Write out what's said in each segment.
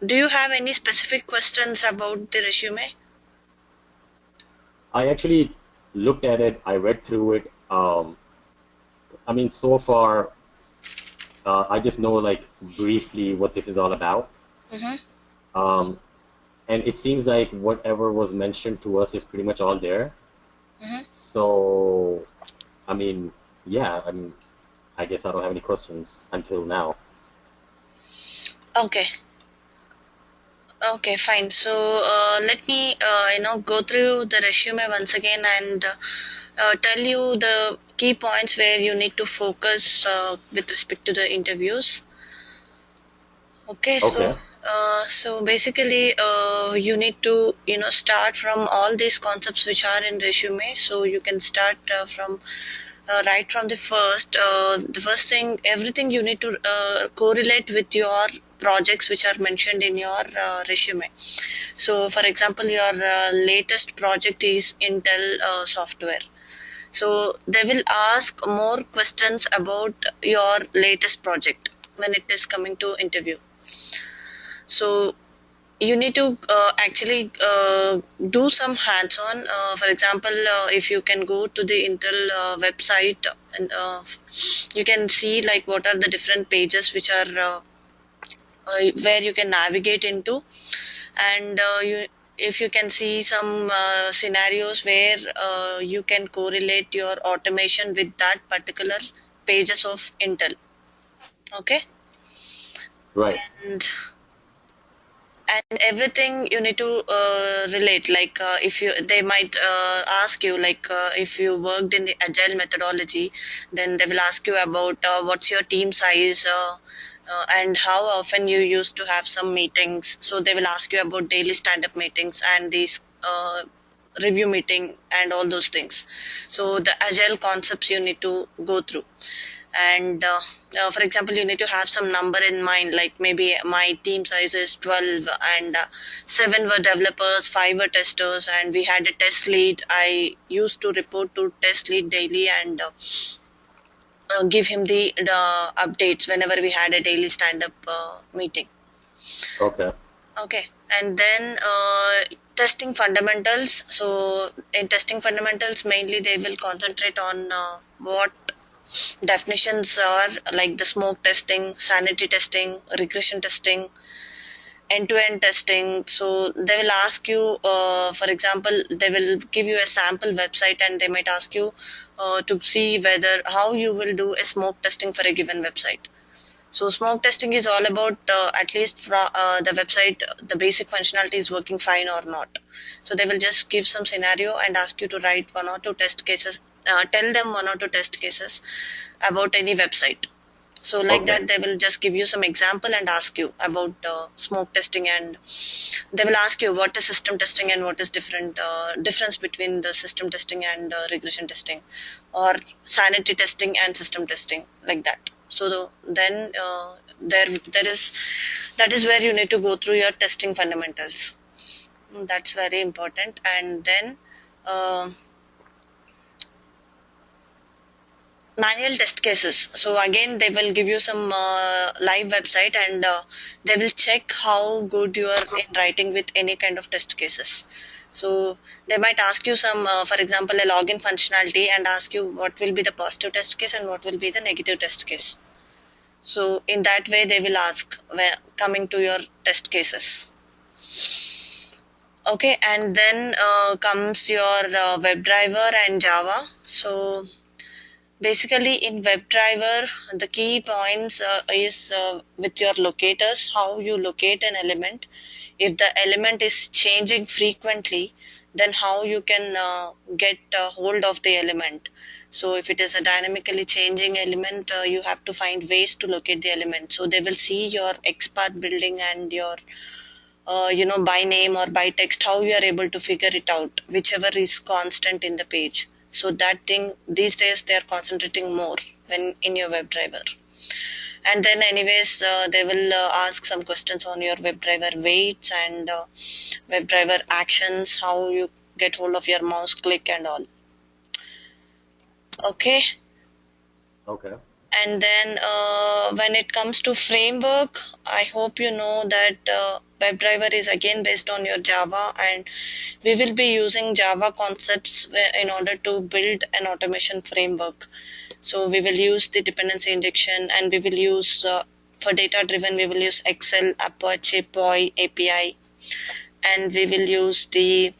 do you have any specific questions about the resume? I actually looked at it. I read through it. I mean, so far, I just know like briefly what this is all about. Mm-hmm. Um, and it seems like whatever was mentioned to us is pretty much all there. Mm-hmm. So, I mean, yeah, I mean, I guess I don't have any questions until now. Okay. Okay, fine. So let me, go through the resume once again and tell you the key points where you need to focus with respect to the interviews. Okay, Okay. so basically, you need to start from all these concepts which are in resume. So you can start from right from the first. The first thing, everything you need to correlate with your projects which are mentioned in your resume. So, for example, your latest project is Intel software. So they will ask more questions about your latest project when it is coming to interview. So you need to actually do some hands-on. For example, if you can go to the Intel website and you can see like what are the different pages which are where you can navigate into, and you if you can see some scenarios where you can correlate your automation with that particular pages of Intel. Okay, Right. and everything you need to relate, like if you they might ask you like if you worked in the agile methodology, then they will ask you about what's your team size, and how often you used to have some meetings. So they will ask you about daily stand-up meetings and these review meeting and all those things. So the agile concepts you need to go through, and for example you need to have some number in mind, like maybe my team size is 12, and 7 were developers, 5 were testers, and we had a test lead. I used to report to test lead daily and give him the updates whenever we had a daily stand up meeting. Okay. Okay, and then testing fundamentals. So in testing fundamentals, mainly they will concentrate on what definitions are, like the smoke testing, sanity testing, regression testing, end-to-end testing. So they will ask you, for example, they will give you a sample website and they might ask you to see whether how you will do a smoke testing for a given website. So smoke testing is all about at least the website, the basic functionality is working fine or not. So they will just give some scenario and ask you to write one or two test cases, tell them one or two test cases about any website. So like Okay. that, they will just give you some example and ask you about smoke testing, and they will ask you what is system testing and what is difference between the system testing and regression testing, or sanity testing and system testing, like that. So then there is that is where you need to go through your testing fundamentals. That's very important, and then. Uh, Manual test cases. So again, they will give you some live website, and they will check how good you are in writing with any kind of test cases. So they might ask you some, for example, a login functionality, and ask you what will be the positive test case and what will be the negative test case. So in that way, they will ask where, coming to your test cases. Okay, and then comes your WebDriver and Java. So basically, in WebDriver, the key points is with your locators, how you locate an element. If the element is changing frequently, then how you can get a hold of the element. So if it is a dynamically changing element, you have to find ways to locate the element. So they will see your XPath building and your by name or by text, how you are able to figure it out, whichever is constant in the page. So that thing, these days they are concentrating more when in your WebDriver. And then anyways, they will ask some questions on your WebDriver weights and WebDriver actions, how you get hold of your mouse click and all. Okay. Okay. And then when it comes to framework, I hope you know that WebDriver is again based on your Java, and we will be using Java concepts in order to build an automation framework. So we will use the dependency injection, and we will use for data driven, we will use Excel, Apache, POI, API, and we will use the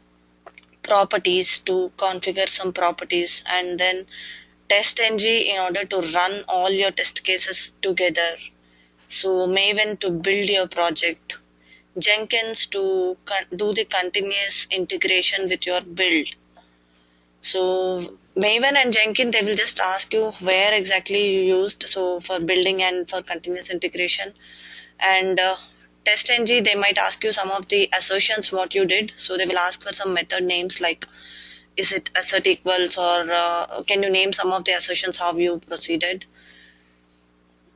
properties to configure some properties, and then TestNG in order to run all your test cases together. So Maven to build your project, Jenkins to do the continuous integration with your build. So Maven and Jenkins, they will just ask you where exactly you used, so for building and for continuous integration. And TestNG, they might ask you some of the assertions what you did. So they will ask for some method names like, is it assert equals, or can you name some of the assertions how you proceeded.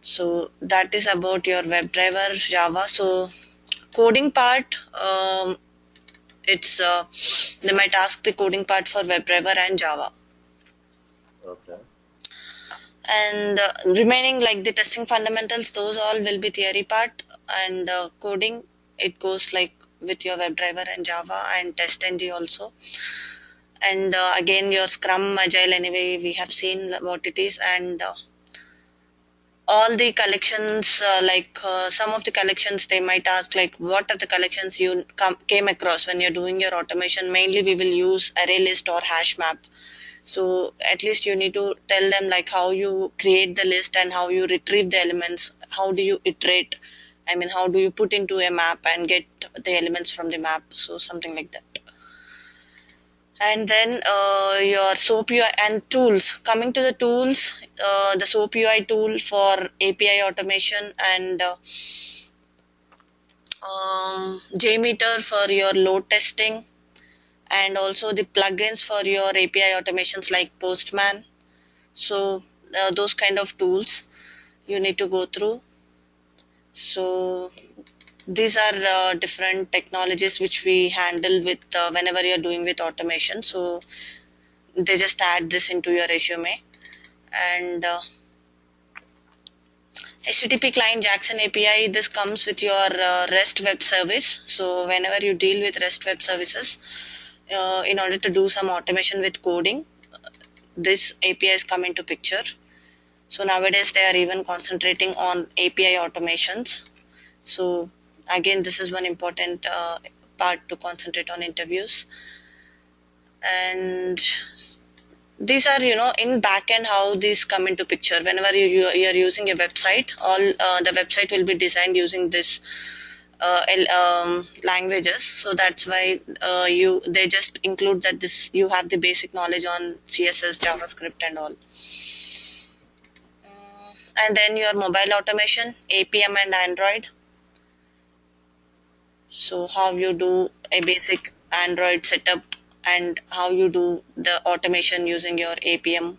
So that is about your WebDriver Java. So coding part, it's they might ask the coding part for WebDriver and Java. Okay. And remaining like the testing fundamentals, those all will be theory part. And coding, it goes like with your WebDriver and Java and TestNG also. And again, your Scrum, Agile, anyway, we have seen what it is. And all the collections, some of the collections, they might ask like, what are the collections you came across when you're doing your automation. Mainly we will use array list or hash map. So at least you need to tell them like how you create the list and how you retrieve the elements, how do you iterate, I mean how do you put into a map and get the elements from the map. So something like that. And then your SOAP UI and tools. Coming to the tools, the SOAP UI tool for API automation, and JMeter for your load testing, and also the plugins for your API automations like Postman. So those kind of tools you need to go through. So these are different technologies which we handle with whenever you're doing with automation. So they just add this into your resume. And HTTP client Jackson API, this comes with your REST web service. So whenever you deal with REST web services, in order to do some automation with coding, this APIs come into picture. So nowadays they are even concentrating on API automations. So again, this is one important part to concentrate on interviews. And these are, in backend how these come into picture. Whenever you're using a website, all the website will be designed using this languages. So that's why they just include that this you have the basic knowledge on CSS, JavaScript, and all. And then your mobile automation, APM and Android. So how you do a basic Android setup and how you do the automation using your APM.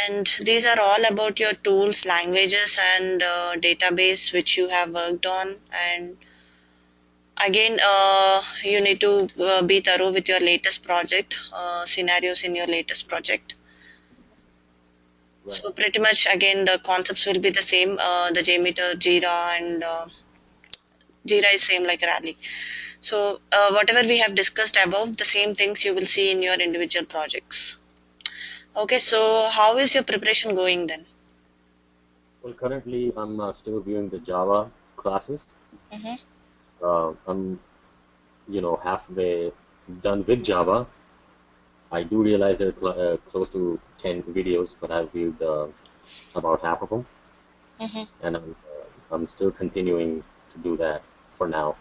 And these are all about your tools, languages, and database which you have worked on. And again, you need to be thorough with your latest project, scenarios in your latest project. Right. So pretty much again the concepts will be the same. The JMeter, Jira, and Jira is same like Rally. So whatever we have discussed above, the same things you will see in your individual projects. Okay, so how is your preparation going then? Well, currently I'm still viewing the Java classes. Mm-hmm. I'm, halfway done with Java. I do realize there are close to 10 videos, but I've viewed about half of them, Mm-hmm. and I'm still continuing to do that for now.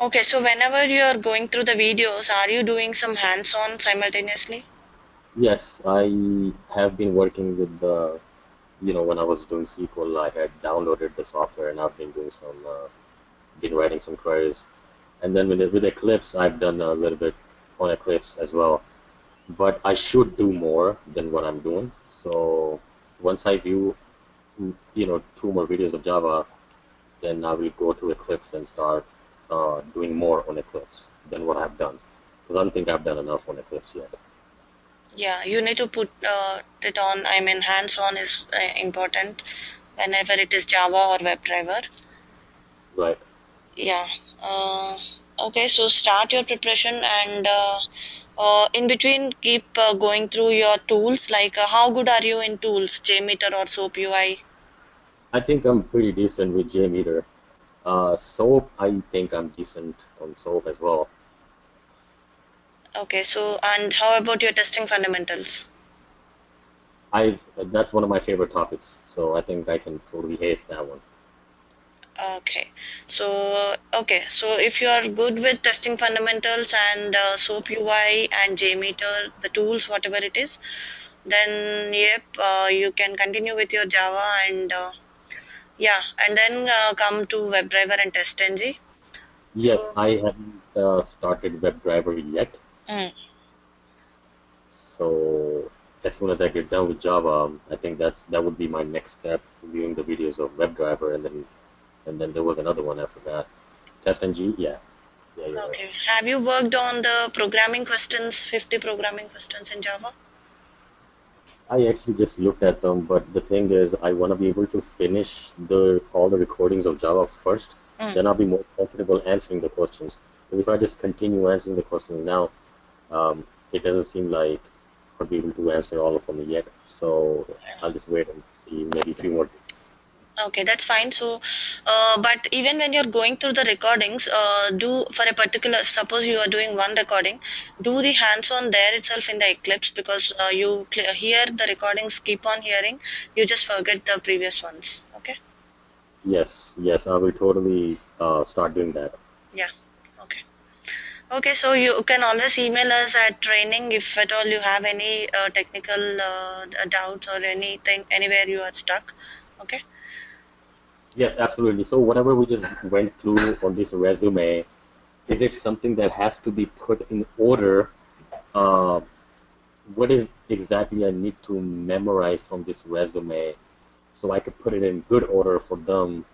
Okay, so whenever you are going through the videos, are you doing some hands-on simultaneously? Yes, I have been working with when I was doing SQL, I had downloaded the software and I've been doing been writing some queries. And then with Eclipse, I've done a little bit on Eclipse as well. But I should do more than what I'm doing. So once I view, 2 more videos of Java, then I will go to Eclipse and start doing more on Eclipse than what I've done. Because I don't think I've done enough on Eclipse yet. Yeah, you need to put it on. I mean, hands-on is important whenever it is Java or WebDriver. Right. Yeah. Uh, okay, so start your preparation and in between keep going through your tools. Like, how good are you in tools, JMeter or SOAP UI? I think I'm pretty decent with JMeter. Soap, I think I'm decent on Soap as well. Okay, so and how about your testing fundamentals? I That's one of my favorite topics, so I think I can totally ace that one. Okay, so if you are good with testing fundamentals and SOAP UI and JMeter, the tools, whatever it is, then yep, you can continue with your Java and yeah, and then come to WebDriver and TestNG. Yes, So, I haven't started WebDriver yet, mm, so as soon as I get done with Java, I think that would be my next step, viewing the videos of WebDriver, and then there was another one after that. TestNG, yeah, yeah, you're right. okay. Have you worked on the programming questions, 50 programming questions in Java? I actually just looked at them, but the thing is, I want to be able to finish the all the recordings of Java first. Mm. Then I'll be more comfortable answering the questions. Because if I just continue answering the questions now, it doesn't seem like I'll be able to answer all of them yet. So I'll just wait and see maybe a few more. Okay, that's fine. So, but even when you're going through the recordings, do for a particular, suppose you are doing one recording, do the hands-on there itself in the Eclipse because you hear the recordings, keep on hearing, you just forget the previous ones. Okay? Yes, yes, I will totally start doing that. Yeah. Okay. Okay, so you can always email us at training if at all you have any technical doubts or anything, anywhere you are stuck. Okay? Yes, absolutely. So whatever we just went through on this resume, is it something that has to be put in order? Uh, what is exactly I need to memorize from this resume so I could put it in good order for them,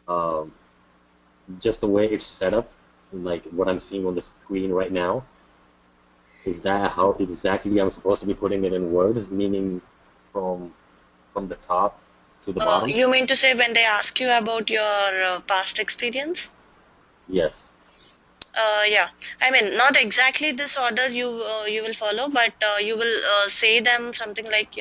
um, just the way it's set up, like what I'm seeing on the screen right now. Is that how exactly I'm supposed to be putting it in words, meaning from from the top to the bottom? You mean to say when they ask you about your past experience? Yes. Yeah, I mean not exactly this order you will follow, but you will say them something like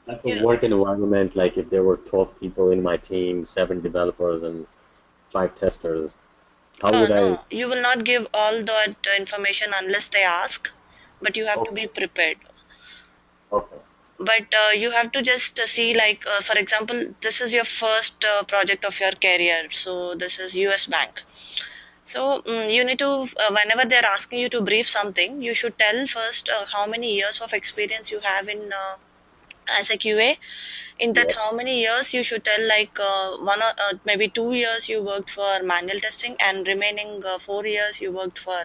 Like a you work environment, like if there were 12 people in my team, 7 developers and 5 testers, how would no, I? you will not give all that information unless they ask, but you have to Okay, be prepared. okay, But you have to just see like for example, this is your first project of your career, so this is US Bank. So you need to, whenever they're asking you to brief something, you should tell first how many years of experience you have in as a QA. In that, yes, how many years you should tell like one or maybe 2 years you worked for manual testing, and remaining 4 years you worked for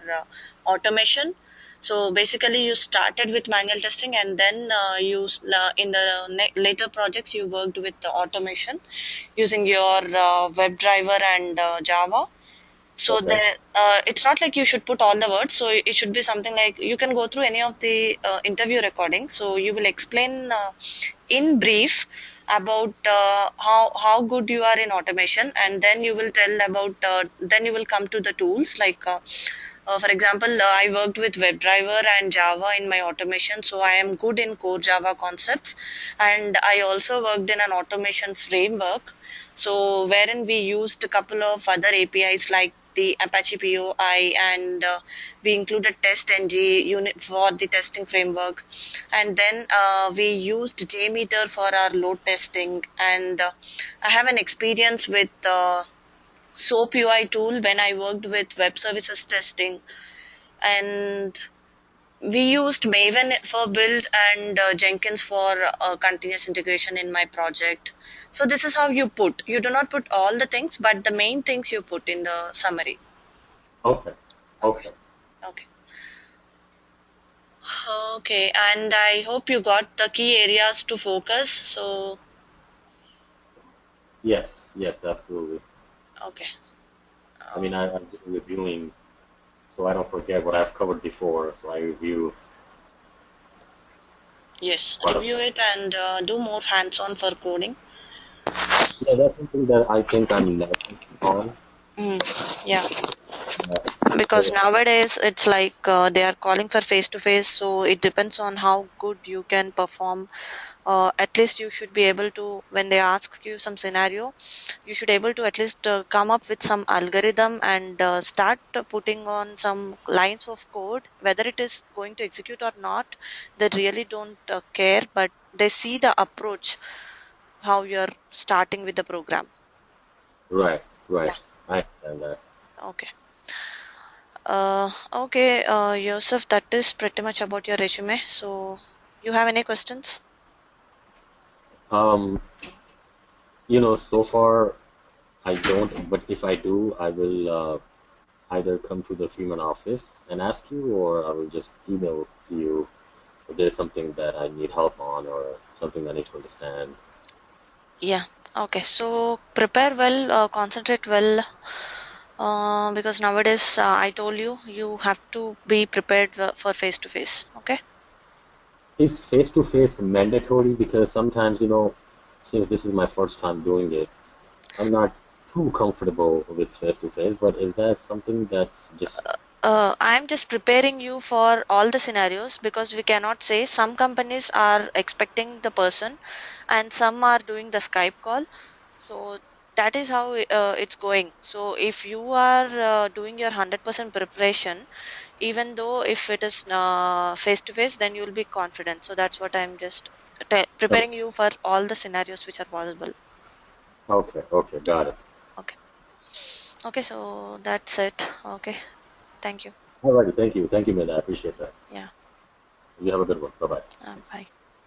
automation. So basically, you started with manual testing, and then in the later projects you worked with the automation using your WebDriver and Java. So okay, there, it's not like you should put all the words. So it should be something like you can go through any of the interview recording. So you will explain in brief about how good you are in automation, and then you will tell about then you will come to the tools like for example, I worked with WebDriver and Java in my automation, so I am good in core Java concepts. And I also worked in an automation framework, so wherein we used a couple of other APIs like the Apache POI, and we included TestNG unit for the testing framework, and then we used JMeter for our load testing, and I have an experience with SOAP UI tool when I worked with web services testing, and we used Maven for build and Jenkins for continuous integration in my project. So this is how you put. You do not put all the things, but the main things you put in the summary. okay, Okay. okay. Okay. Okay, and I hope you got the key areas to focus. So, Yes, yes, absolutely. okay. I mean, I've been reviewing, so I don't forget what I've covered before. So I review. Yes, part of review it and do more hands-on for coding. yeah, that's something that I think I'm lacking on. Mm, yeah, Uh, because so, nowadays it's like they are calling for face to face, so it depends on how good you can perform. At least you should be able to, when they ask you some scenario, you should able to at least come up with some algorithm and start putting on some lines of code. Whether it is going to execute or not, they really don't care, but they see the approach, how you're starting with the program. right, right. Yeah. I understand that. Okay. Okay, Yosef, that is pretty much about your resume. So, you have any questions? Um, so far I don't, but if I do, I will either come to the Freeman office and ask you, or I will just email you if there's something that I need help on or something I need to understand. Yeah. Okay. So, prepare well, concentrate well, because nowadays, I told you, you have to be prepared for face to face. Okay. Is face-to-face mandatory? Because sometimes, since this is my first time doing it, I'm not too comfortable with face-to-face, but is that something that's just I'm just preparing you for all the scenarios because we cannot say some companies are expecting the person and some are doing the Skype call. So that is how it's going. So if you are doing your 100% preparation, even though if it is face to face, then you'll be confident. So that's what I'm just okay? preparing you for all the scenarios which are possible. Okay, okay, got it. Okay. Okay. So that's it. Okay. Thank you. Alrighty, thank you, Medha. I appreciate that. Yeah. You have a good one. Bye bye. Bye.